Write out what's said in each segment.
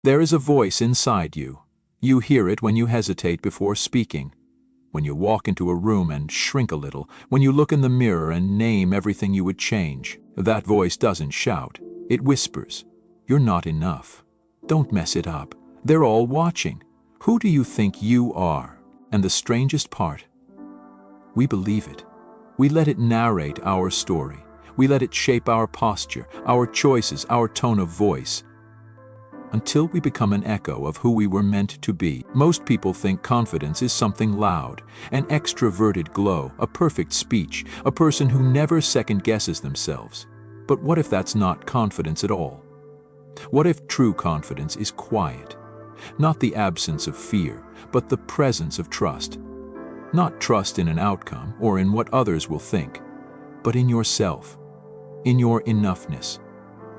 There is a voice inside you. You hear it when you hesitate before speaking, when you walk into a room and shrink a little, when you look in the mirror and name everything you would change. That voice doesn't shout. It whispers, "You're not enough. Don't mess it up. They're all watching. Who do you think you are?" And the strangest part, we believe it. We let it narrate our story. We let it shape our posture, our choices, our tone of voice, until we become an echo of who we were meant to be. Most people think confidence is something loud, an extroverted glow, a perfect speech, a person who never second-guesses themselves. But what if that's not confidence at all? What if true confidence is quiet? Not the absence of fear, but the presence of trust. Not trust in an outcome or in what others will think, but in yourself, in your enoughness,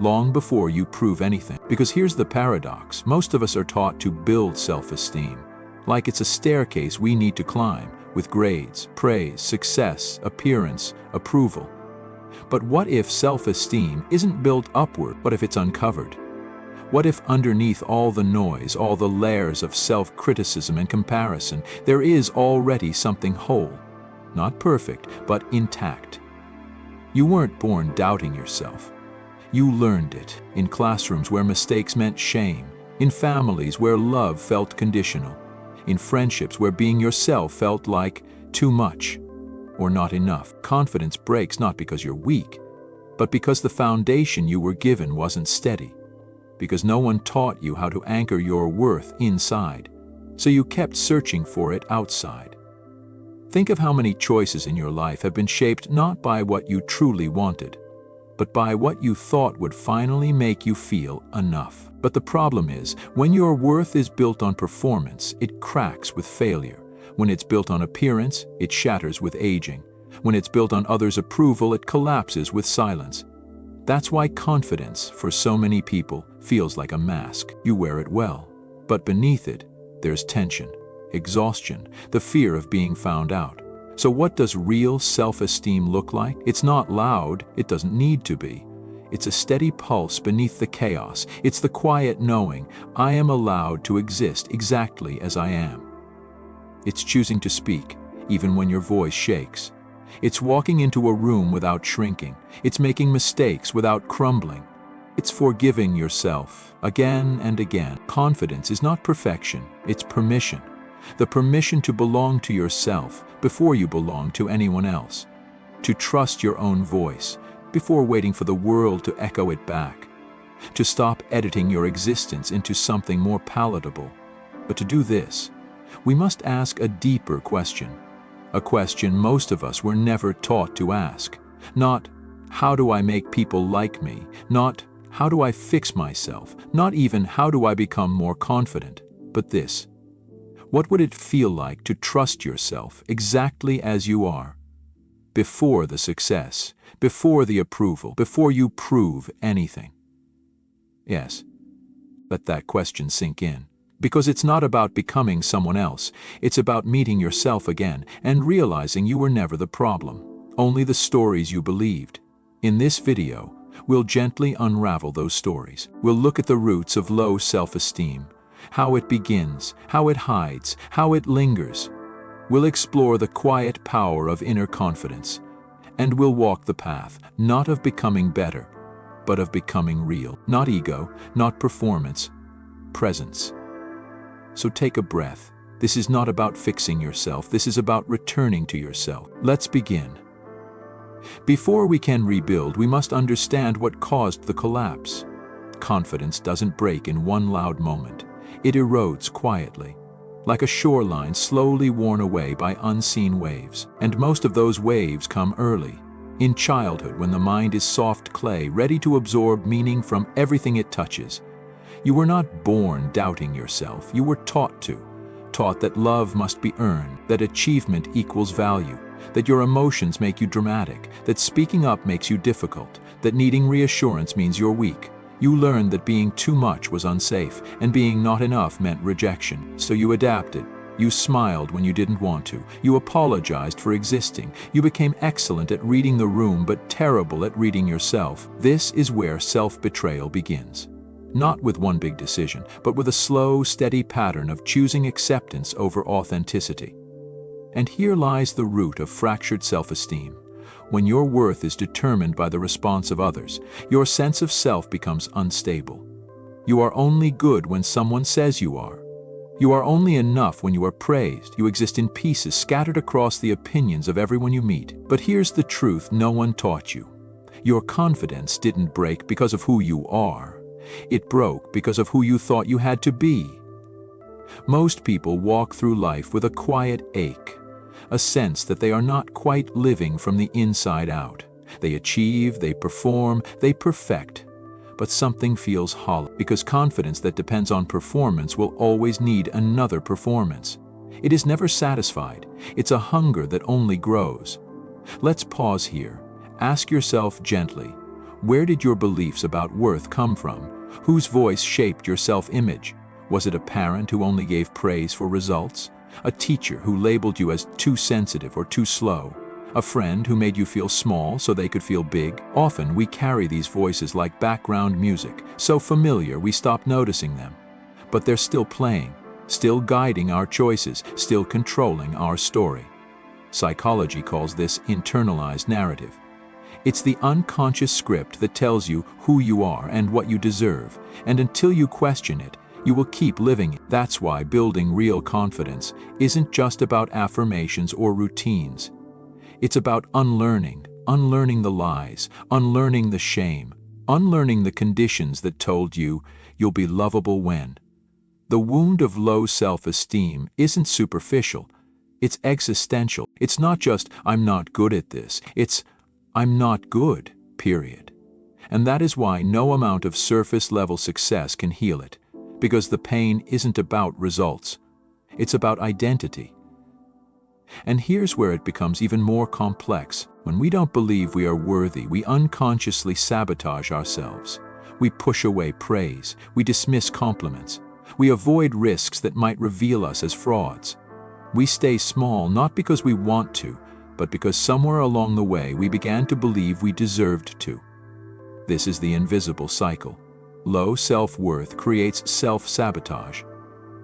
long before you prove anything. Because here's the paradox: most of us are taught to build self-esteem, like it's a staircase we need to climb, with grades, praise, success, appearance, approval. But what if self-esteem isn't built upward? What if it's uncovered? What if underneath all the noise, all the layers of self-criticism and comparison, there is already something whole, not perfect, but intact? You weren't born doubting yourself. You learned it in classrooms where mistakes meant shame, in families where love felt conditional, in friendships where being yourself felt like too much or not enough. Confidence breaks not because you're weak, but because the foundation you were given wasn't steady, because no one taught you how to anchor your worth inside, so you kept searching for it outside. Think of how many choices in your life have been shaped not by what you truly wanted, but by what you thought would finally make you feel enough. But the problem is, when your worth is built on performance, it cracks with failure. When it's built on appearance, it shatters with aging. When it's built on others' approval, it collapses with silence. That's why confidence, for so many people, feels like a mask. You wear it well, but beneath it, there's tension, exhaustion, the fear of being found out. So what does real self-esteem look like? It's not loud, it doesn't need to be. It's a steady pulse beneath the chaos. It's the quiet knowing, I am allowed to exist exactly as I am. It's choosing to speak, even when your voice shakes. It's walking into a room without shrinking. It's making mistakes without crumbling. It's forgiving yourself again and again. Confidence is not perfection, it's permission. The permission to belong to yourself before you belong to anyone else. To trust your own voice before waiting for the world to echo it back. To stop editing your existence into something more palatable. But to do this, we must ask a deeper question. A question most of us were never taught to ask. Not, how do I make people like me? Not, how do I fix myself? Not even, how do I become more confident? But this: what would it feel like to trust yourself exactly as you are? Before the success, before the approval, before you prove anything. Yes, let that question sink in. Because it's not about becoming someone else, it's about meeting yourself again and realizing you were never the problem, only the stories you believed. In this video, we'll gently unravel those stories. We'll look at the roots of low self-esteem, how it begins, how it hides, how it lingers. We'll explore the quiet power of inner confidence, and we'll walk the path, not of becoming better, but of becoming real. Not ego, not performance, presence. So take a breath. This is not about fixing yourself, this is about returning to yourself. Let's begin. Before we can rebuild, we must understand what caused the collapse. Confidence doesn't break in one loud moment. It erodes quietly, like a shoreline slowly worn away by unseen waves. And most of those waves come early, in childhood, when the mind is soft clay, ready to absorb meaning from everything it touches. You were not born doubting yourself, you were taught that love must be earned, that achievement equals value, that your emotions make you dramatic, that speaking up makes you difficult, that needing reassurance means you're weak. You learned that being too much was unsafe, and being not enough meant rejection. So you adapted. You smiled when you didn't want to. You apologized for existing. You became excellent at reading the room, but terrible at reading yourself. This is where self-betrayal begins. Not with one big decision, but with a slow, steady pattern of choosing acceptance over authenticity. And here lies the root of fractured self-esteem. When your worth is determined by the response of others, your sense of self becomes unstable. You are only good when someone says you are. You are only enough when you are praised. You exist in pieces scattered across the opinions of everyone you meet. But here's the truth no one taught you. Your confidence didn't break because of who you are. It broke because of who you thought you had to be. Most people walk through life with a quiet ache, a sense that they are not quite living from the inside out. They achieve, they perform, they perfect. But something feels hollow, because confidence that depends on performance will always need another performance. It is never satisfied. It's a hunger that only grows. Let's pause here. Ask yourself gently, where did your beliefs about worth come from? Whose voice shaped your self-image? Was it a parent who only gave praise for results? A teacher who labeled you as too sensitive or too slow? A friend who made you feel small so they could feel big? Often we carry these voices like background music, so familiar we stop noticing them. But they're still playing, still guiding our choices, still controlling our story. Psychology calls this internalized narrative. It's the unconscious script that tells you who you are and what you deserve, and until you question it, you will keep living it. That's why building real confidence isn't just about affirmations or routines. It's about unlearning the lies, unlearning the shame, unlearning the conditions that told you you'll be lovable when. The wound of low self-esteem isn't superficial, it's existential. It's not just, I'm not good at this, it's, I'm not good, period. And that is why no amount of surface-level success can heal it, because the pain isn't about results, it's about identity. And here's where it becomes even more complex. When we don't believe we are worthy, we unconsciously sabotage ourselves. We push away praise, we dismiss compliments, we avoid risks that might reveal us as frauds. We stay small not because we want to, but because somewhere along the way we began to believe we deserved to. This is the invisible cycle. Low self-worth creates self-sabotage.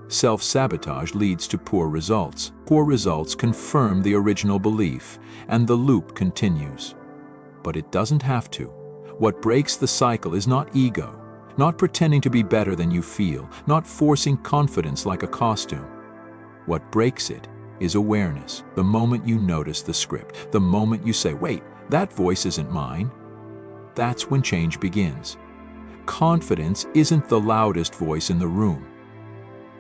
Self-sabotage leads to poor results. Poor results confirm the original belief, and the loop continues. But it doesn't have to. What breaks the cycle is not ego, not pretending to be better than you feel, not forcing confidence like a costume. What breaks it is awareness. The moment you notice the script, the moment you say, wait, that voice isn't mine, that's when change begins. Confidence isn't the loudest voice in the room.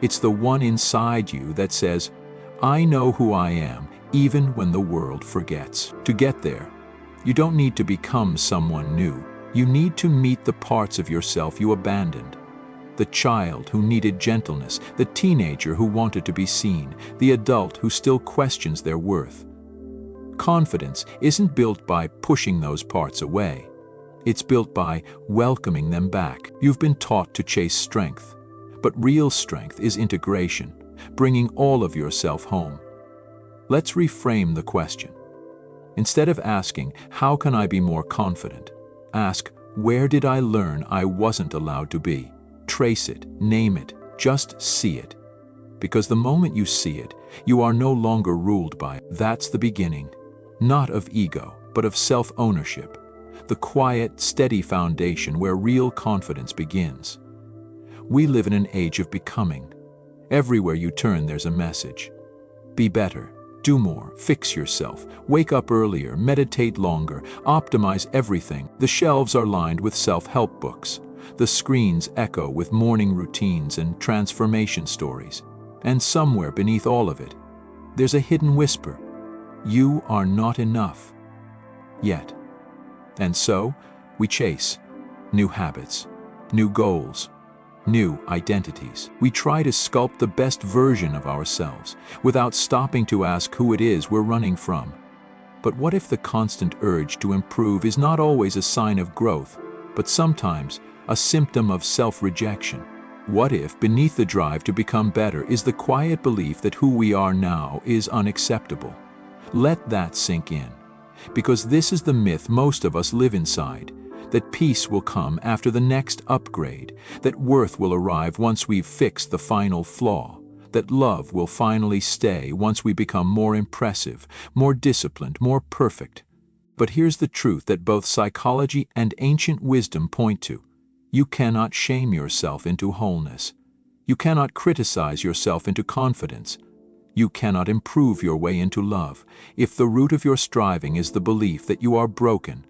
It's the one inside you that says, I know who I am, even when the world forgets. To get there, you don't need to become someone new. You need to meet the parts of yourself you abandoned. The child who needed gentleness, the teenager who wanted to be seen, the adult who still questions their worth. Confidence isn't built by pushing those parts away. It's built by welcoming them back. You've been taught to chase strength, but real strength is integration, bringing all of yourself home. Let's reframe the question. Instead of asking, how can I be more confident? Ask, where did I learn I wasn't allowed to be? Trace it, name it, just see it. Because the moment you see it, you are no longer ruled by it. That's the beginning, not of ego, but of self-ownership. The quiet, steady foundation where real confidence begins. We live in an age of becoming. Everywhere you turn, there's a message. Be better, do more, fix yourself, wake up earlier, meditate longer, optimize everything. The shelves are lined with self-help books. The screens echo with morning routines and transformation stories. And somewhere beneath all of it, there's a hidden whisper. You are not enough. Yet. And so, we chase new habits, new goals, new identities. We try to sculpt the best version of ourselves without stopping to ask who it is we're running from. But what if the constant urge to improve is not always a sign of growth, but sometimes a symptom of self-rejection? What if beneath the drive to become better is the quiet belief that who we are now is unacceptable? Let that sink in. Because this is the myth most of us live inside. that peace will come after the next upgrade, that worth will arrive once we've fixed the final flaw, that love will finally stay once we become more impressive, more disciplined, more perfect. But here's the truth that both psychology and ancient wisdom point to. You cannot shame yourself into wholeness. You cannot criticize yourself into confidence. You cannot improve your way into love if the root of your striving is the belief that you are broken.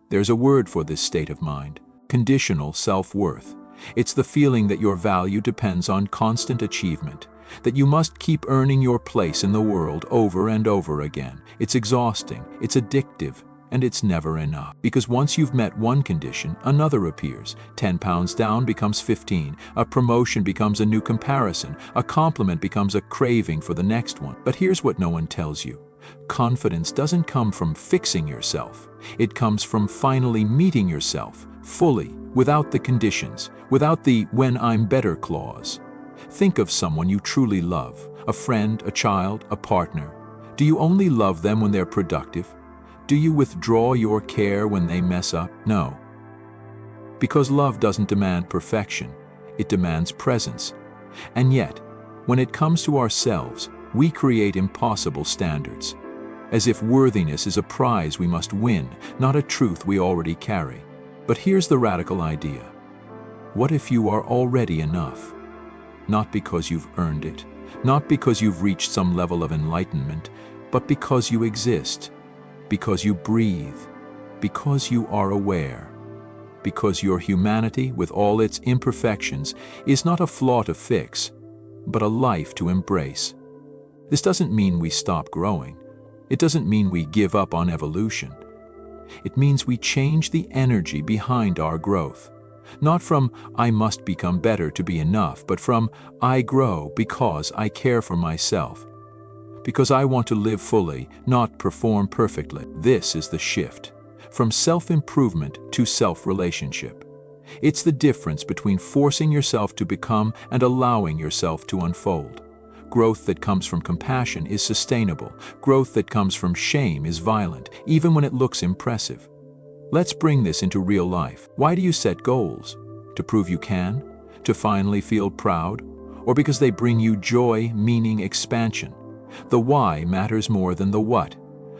There's a word for this state of mind: conditional self-worth. It's the feeling that your value depends on constant achievement, that you must keep earning your place in the world over and over again. It's exhausting, it's addictive, and it's never enough. Because once you've met one condition, another appears. 10 pounds down becomes 15. A promotion becomes a new comparison. A compliment becomes a craving for the next one. But here's what no one tells you. Confidence doesn't come from fixing yourself. It comes from finally meeting yourself, fully, without the conditions, without the "when I'm better" clause. Think of someone you truly love, a friend, a child, a partner. Do you only love them when they're productive? Do you withdraw your care when they mess up? No. Because love doesn't demand perfection, it demands presence. And yet, when it comes to ourselves, we create impossible standards, as if worthiness is a prize we must win, not a truth we already carry. But here's the radical idea. What if you are already enough? Not because you've earned it, not because you've reached some level of enlightenment, but because you exist, because you breathe, because you are aware, because your humanity, with all its imperfections, is not a flaw to fix, but a life to embrace. This doesn't mean we stop growing. It doesn't mean we give up on evolution. It means we change the energy behind our growth. Not from "I must become better to be enough," but from "I grow because I care for myself. Because I want to live fully, not perform perfectly." This is the shift, from self-improvement to self-relationship. It's the difference between forcing yourself to become and allowing yourself to unfold. Growth that comes from compassion is sustainable. Growth that comes from shame is violent, even when it looks impressive. Let's bring this into real life. Why do you set goals? To prove you can? To finally feel proud? Or because they bring you joy, meaning, expansion? The why matters more than the what,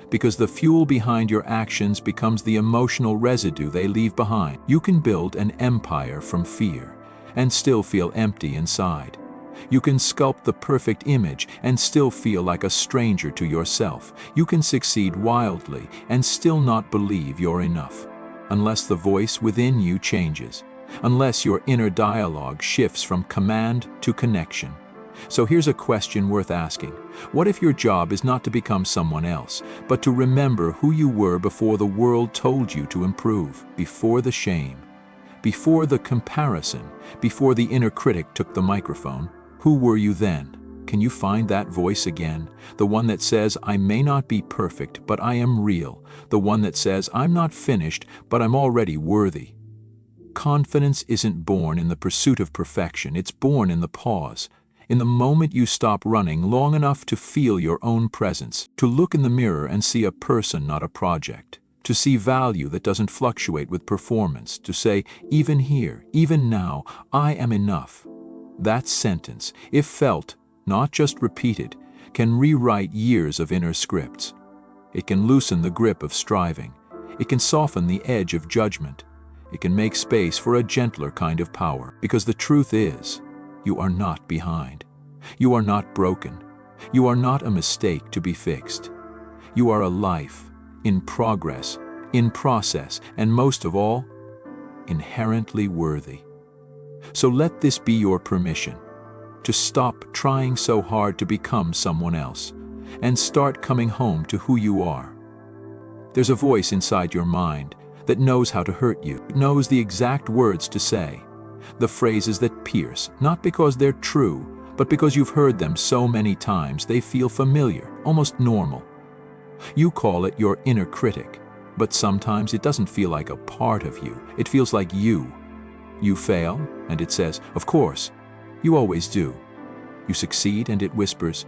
because the fuel behind your actions becomes the emotional residue they leave behind. You can build an empire from fear and still feel empty inside. You can sculpt the perfect image and still feel like a stranger to yourself. You can succeed wildly and still not believe you're enough, unless the voice within you changes, unless your inner dialogue shifts from command to connection. So here's a question worth asking. What if your job is not to become someone else, but to remember who you were before the world told you to improve, before the shame, before the comparison, before the inner critic took the microphone? Who were you then? Can you find that voice again? The one that says, "I may not be perfect, but I am real." The one that says, "I'm not finished, but I'm already worthy." Confidence isn't born in the pursuit of perfection. It's born in the pause. In the moment you stop running long enough to feel your own presence, to look in the mirror and see a person, not a project, to see value that doesn't fluctuate with performance, to say, "Even here, even now, I am enough." That sentence, if felt, not just repeated, can rewrite years of inner scripts. It can loosen the grip of striving. It can soften the edge of judgment. It can make space for a gentler kind of power. Because the truth is, you are not behind. You are not broken. You are not a mistake to be fixed. You are a life, in progress, in process, and most of all, inherently worthy. So let this be your permission to stop trying so hard to become someone else and start coming home to who you are. There's a voice inside your mind that knows how to hurt you, knows the exact words to say, the phrases that pierce, not because they're true, but because you've heard them so many times they feel familiar, almost normal. You call it your inner critic, but sometimes it doesn't feel like a part of you. It feels like you. You fail, and it says, "Of course, you always do." You succeed, and it whispers,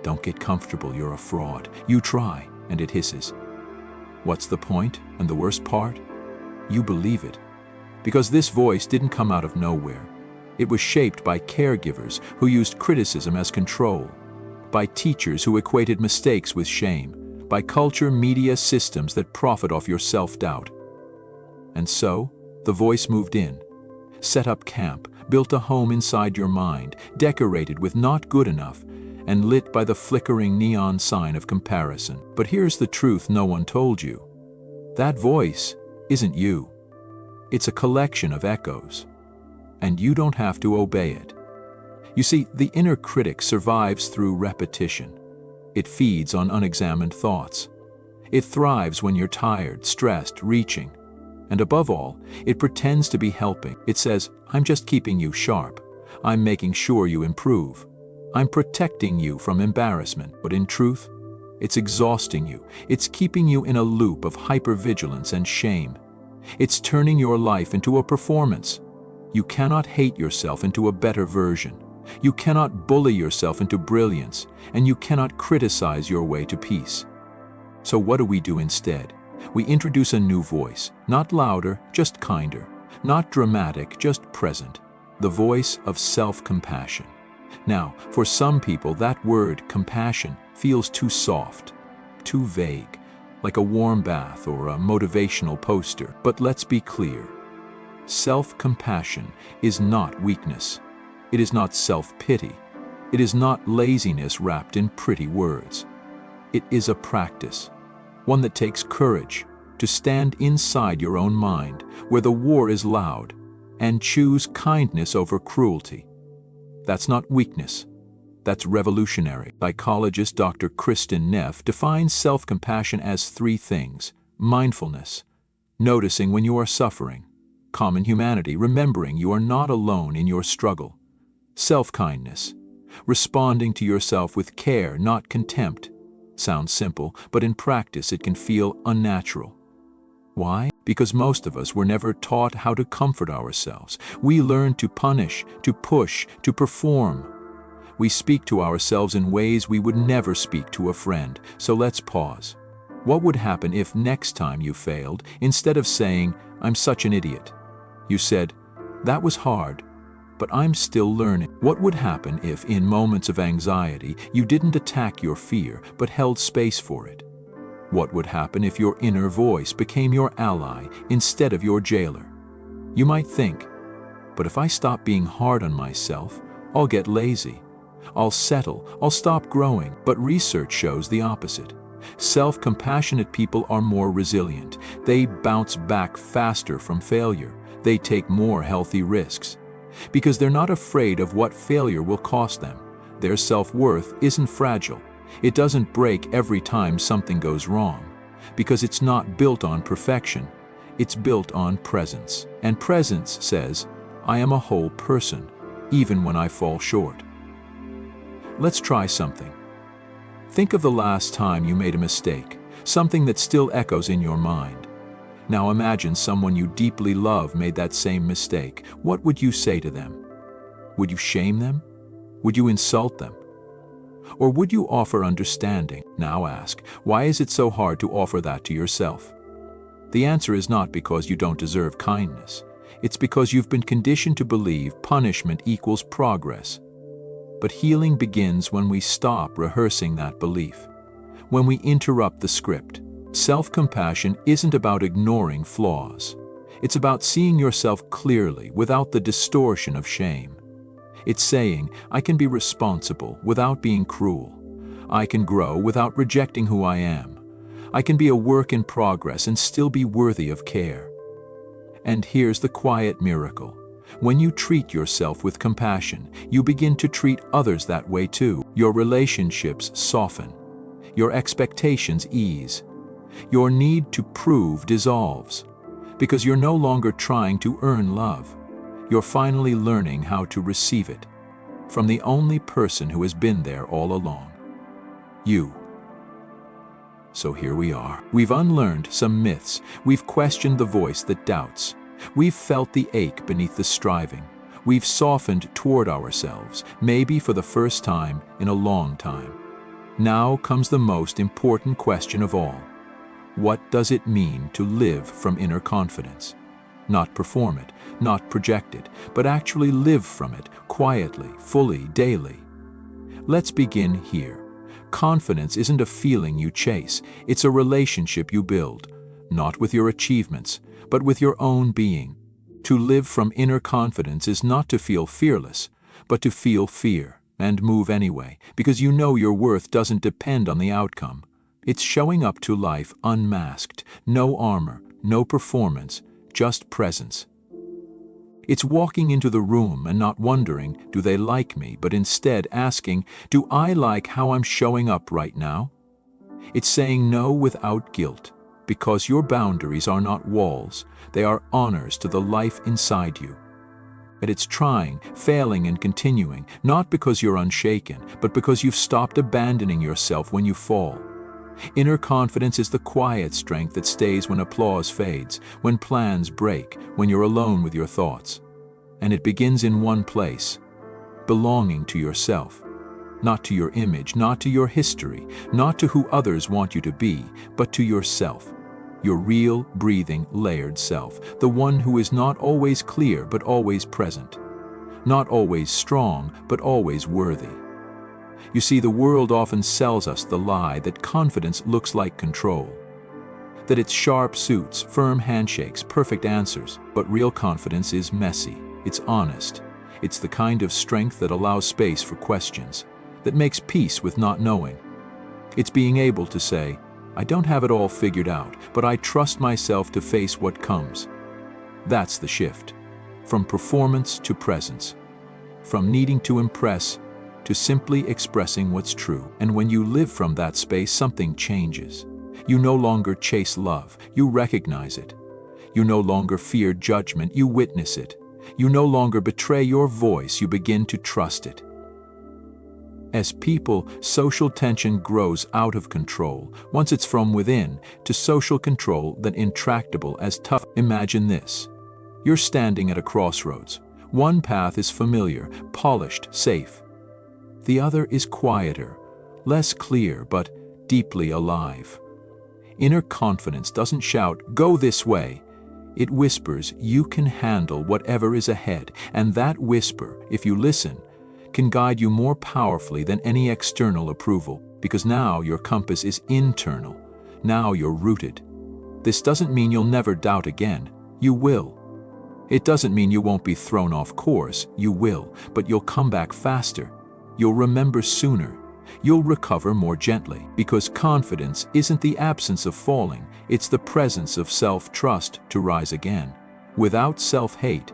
"Don't get comfortable, you're a fraud." You try, and it hisses, "What's the point?" And the worst part? you believe it. Because this voice didn't come out of nowhere. It was shaped by caregivers who used criticism as control, by teachers who equated mistakes with shame, by culture media systems that profit off your self-doubt. And so, the voice moved in, set up camp, built a home inside your mind, decorated with not good enough, and lit by the flickering neon sign of comparison. But here's the truth no one told you. That voice isn't you. It's a collection of echoes. And you don't have to obey it. You see, the inner critic survives through repetition. It feeds on unexamined thoughts. It thrives when you're tired, stressed, reaching. And above all, it pretends to be helping. It says, I'm just keeping you sharp. I'm making sure you improve. I'm protecting you from embarrassment. But in truth, it's exhausting you. It's keeping you in a loop of hypervigilance and shame. It's turning your life into a performance. You cannot hate yourself into a better version. You cannot bully yourself into brilliance, and you cannot criticize your way to peace. So what do we do instead? We introduce a new voice, not louder, just kinder, not dramatic, just present, the voice of self-compassion. Now, for some people, that word, compassion, feels too soft, too vague, like a warm bath or a motivational poster. But let's be clear. Self-compassion is not weakness. It is not self-pity. It is not laziness wrapped in pretty words. It is a practice, one that takes courage to stand inside your own mind, where the war is loud, and choose kindness over cruelty. That's not weakness. That's revolutionary. Psychologist Dr. Kristin Neff defines self-compassion as three things: mindfulness, noticing when you are suffering; common humanity, remembering you are not alone in your struggle; self-kindness, responding to yourself with care, not contempt. Sounds simple, but in practice it can feel unnatural. Why? Because most of us were never taught how to comfort ourselves. We learned to punish, to push, to perform. We speak to ourselves in ways we would never speak to a friend. So let's pause. What would happen if next time you failed, instead of saying, "I'm such an idiot," you said, "That was hard, but I'm still learning"? What would happen if, in moments of anxiety, you didn't attack your fear, but held space for it? What would happen if your inner voice became your ally instead of your jailer? You might think, but if I stop being hard on myself, I'll get lazy. I'll settle, I'll stop growing. But research shows the opposite. Self-compassionate people are more resilient. They bounce back faster from failure. They take more healthy risks. Because they're not afraid of what failure will cost them. Their self-worth isn't fragile. It doesn't break every time something goes wrong. Because it's not built on perfection. It's built on presence. And presence says, I am a whole person, even when I fall short. Let's try something. Think of the last time you made a mistake, something that still echoes in your mind. Now imagine someone you deeply love made that same mistake. What would you say to them? Would you shame them? Would you insult them? Or would you offer understanding? Now ask, why is it so hard to offer that to yourself? The answer is not because you don't deserve kindness. It's because you've been conditioned to believe punishment equals progress. But healing begins when we stop rehearsing that belief, when we interrupt the script. Self-compassion isn't about ignoring flaws. It's about seeing yourself clearly without the distortion of shame. It's saying, I can be responsible without being cruel. I can grow without rejecting who I am. I can be a work in progress and still be worthy of care. And here's the quiet miracle. When you treat yourself with compassion, you begin to treat others that way too. Your relationships soften. Your expectations ease. Your need to prove dissolves. Because you're no longer trying to earn love. You're finally learning how to receive it. From the only person who has been there all along. You. So here we are. We've unlearned some myths. We've questioned the voice that doubts. We've felt the ache beneath the striving. We've softened toward ourselves, maybe for the first time in a long time. Now comes the most important question of all. What does it mean to live from inner confidence? Not perform it, not project it, but actually live from it, quietly, fully, daily. Let's begin here. Confidence isn't a feeling you chase, it's a relationship you build, not with your achievements, but with your own being. To live from inner confidence is not to feel fearless, but to feel fear and move anyway, because you know your worth doesn't depend on the outcome. It's showing up to life unmasked, no armor, no performance, just presence. It's walking into the room and not wondering, do they like me, but instead asking, do I like how I'm showing up right now? It's saying no without guilt, because your boundaries are not walls, they are honors to the life inside you. And it's trying, failing, and continuing, not because you're unshaken, but because you've stopped abandoning yourself when you fall. Inner confidence is the quiet strength that stays when applause fades, when plans break, when you're alone with your thoughts. And it begins in one place, belonging to yourself. Not to your image, not to your history, not to who others want you to be, but to yourself. Your real, breathing, layered self, the one who is not always clear but always present. Not always strong, but always worthy. You see, the world often sells us the lie that confidence looks like control. That it's sharp suits, firm handshakes, perfect answers. But real confidence is messy, it's honest. It's the kind of strength that allows space for questions, that makes peace with not knowing. It's being able to say, I don't have it all figured out, but I trust myself to face what comes. That's the shift. From performance to presence. From needing to impress to simply expressing what's true. And when you live from that space, something changes. You no longer chase love, you recognize it. You no longer fear judgment, you witness it. You no longer betray your voice, you begin to trust it. As people, social tension grows out of control. Once it's from within, to social control that intractable as tough. Imagine this. You're standing at a crossroads. One path is familiar, polished, safe. The other is quieter, less clear, but deeply alive. Inner confidence doesn't shout, go this way. It whispers, you can handle whatever is ahead, and that whisper, if you listen, can guide you more powerfully than any external approval, because now your compass is internal. Now you're rooted. This doesn't mean you'll never doubt again. You will. It doesn't mean you won't be thrown off course. You will, but you'll come back faster. You'll remember sooner. You'll recover more gently, because confidence isn't the absence of falling, it's the presence of self-trust to rise again, without self-hate.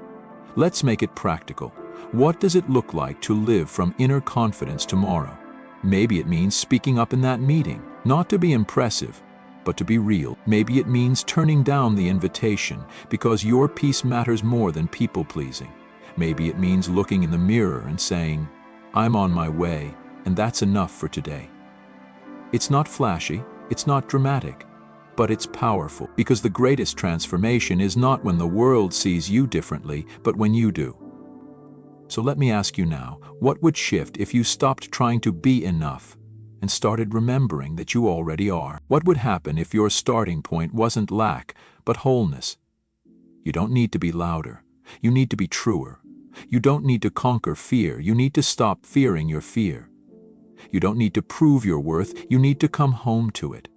Let's make it practical. What does it look like to live from inner confidence tomorrow? Maybe it means speaking up in that meeting, not to be impressive, but to be real. Maybe it means turning down the invitation because your peace matters more than people-pleasing. Maybe it means looking in the mirror and saying, I'm on my way, and that's enough for today. It's not flashy, it's not dramatic, but it's powerful, because the greatest transformation is not when the world sees you differently, but when you do. So let me ask you now, what would shift if you stopped trying to be enough and started remembering that you already are? What would happen if your starting point wasn't lack, but wholeness? You don't need to be louder, you need to be truer. You don't need to conquer fear, you need to stop fearing your fear. You don't need to prove your worth, you need to come home to it.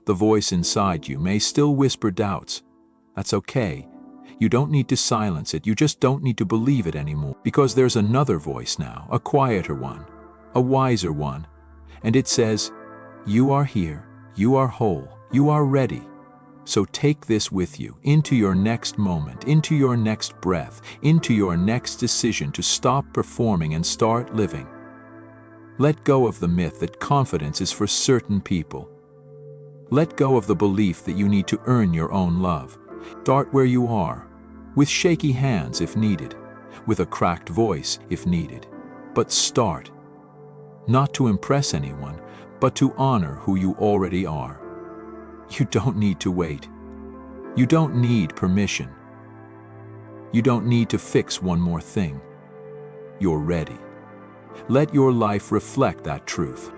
The voice inside you may still whisper doubts. That's okay. You don't need to silence it, you just don't need to believe it anymore. Because there's another voice now, a quieter one, a wiser one. And it says, you are here, you are whole, you are ready. So take this with you into your next moment, into your next breath, into your next decision to stop performing and start living. Let go of the myth that confidence is for certain people. Let go of the belief that you need to earn your own love. Start where you are, with shaky hands if needed, with a cracked voice if needed. But start, not to impress anyone, but to honor who you already are. You don't need to wait. You don't need permission. You don't need to fix one more thing. You're ready. Let your life reflect that truth.